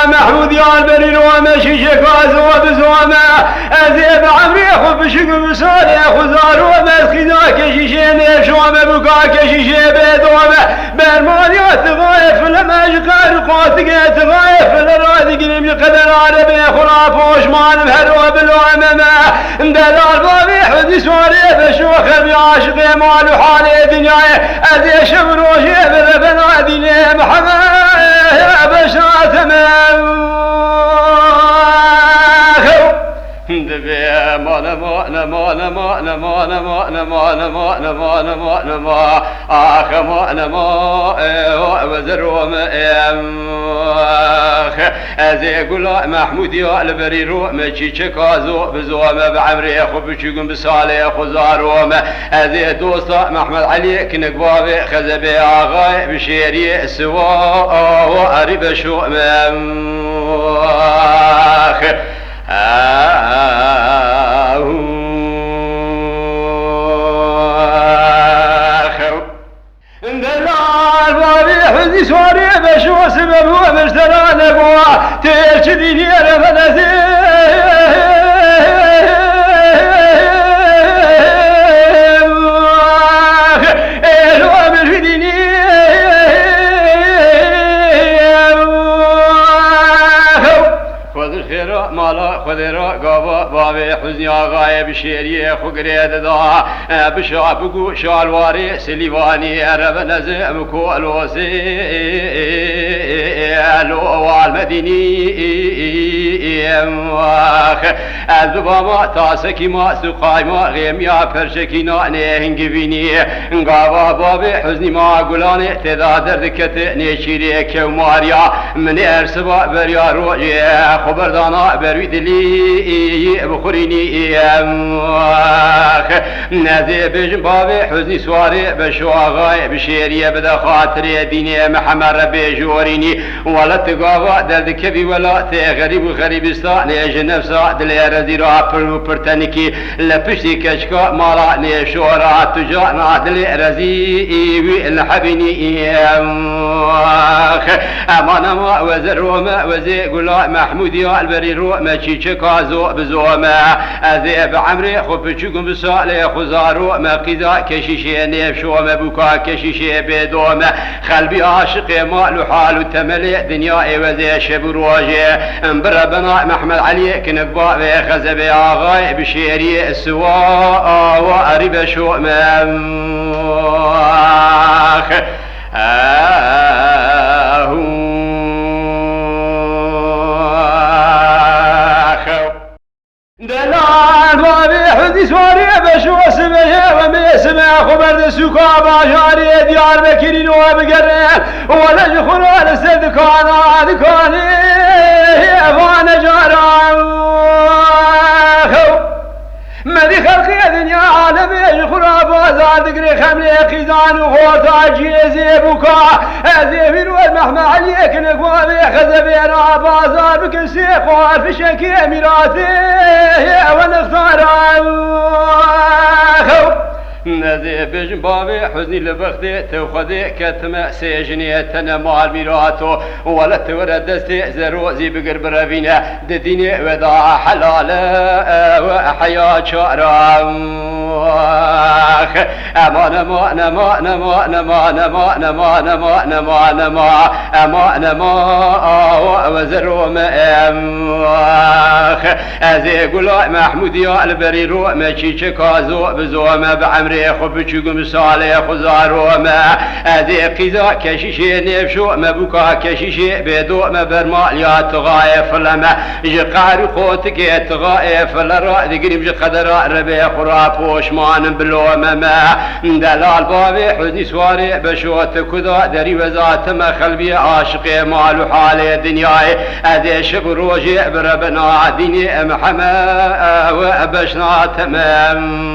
محمود يا البرير وما شيشك وبزوما أذيب عمري خب شق بصالي خزار وما خذاك شيشين شوما بكاك شيشي بيدوما برمانيات غايف لما جقار قوتك تغايف لرادق نمي قدر عربي خراف وشمان بهروا بالوامما دلال بابي حدي سوري بشوخ بعاشقي مال حالي دنياي أذي شبروشي بذبنا ديني محمد بشرات تمام دبي ما آخ ما وزروا ما أزي قلا محمود يا البريرو ما تشي كازو بزوما بعمري أخو بشيقون بسالي خزارو ما أزي دوستا محمد علي كنقبابي خزبي آغاي بشيري سوا وأريب شو ما سوري بشو سبب ومشترى نقوى تيرشدي نير فلسي خذرا قابا بابي حزني آغاية بشيريه خقريد دا بشابقو شالواري سليواني أرب نزمكو الوسي ألو والمديني الدباما تاسكي ما سقاي ما غيم يا فرشكي ناني هنجبيني قابا بابي حزني ما قلاني تدا دردكت نيشيري كوماريا من ارسبا بريا روجي خبردانا بروي دلي بخوريني نادي بجن بابي حزني سواري بشو آغاي بشيري بدا خاطري ديني محمد ربي جوريني ولا تقابا دردكبي ولا تغريب وغريبستان نيج نفسا دلي رزي رابر وبرتنكي لبشتي كشكا مالا نيشورا تجانا دلي رزي والحبيني أمانا ما وزر وما وزي قلا محمود يا البريرو ما تشيش كازو بزوما أذيب عمري خبشكم بسالي خزارو ما قيدا كشيشي نيفشو ما بوكا كشيشي بدوما خلبي عاشق مالو حالو تملي دنيا وزي شبروجي بربنا محمد علي كنقبا بخزبي آغاي بشيري السواء وأريب شو مماخ دلال بابي حدي سوري بشو سميه ومي سمع خبر سوكا باشاري ديار بكرين وبقرين ولا جخنا لسدكانا دكاني وانا جارا مدي خلقي دنيا عالمي جخنا بازار دقري خملي قيدان وغوطا جيزي بوكا ازيفين والمحمى عليك نقوامي خزبي را بازار بكسي خوار في شكي اميراتي ونختار نزي بجن بابي حزني لبختي توخذي كتم سيجني تنمال ميراتو ولا تورد دستي زروزي بقرب ربينا دديني ودا حلال وحياة شعرا أما نما نما نما نما نما نما نما نما نما أما نما وزرو ما أزي قلا محمود يا البريرو ما تشيش كازو بزوما بعمري خبشكم صالي خزارو ما أذي قيدا كشيشي نفشو ما بوكا كشيشي بدو ما برمال يا تغايف لما جقار خوتك تغايف لرا دقريب جقدر ربي خراب وشمان بلو ما دلال بابي حزني سواري بشوت كذا دري وزات ما خلبي عاشقي مال حالي دنياي أذي شبروجي بربنا ديني محمد وبشنا تمام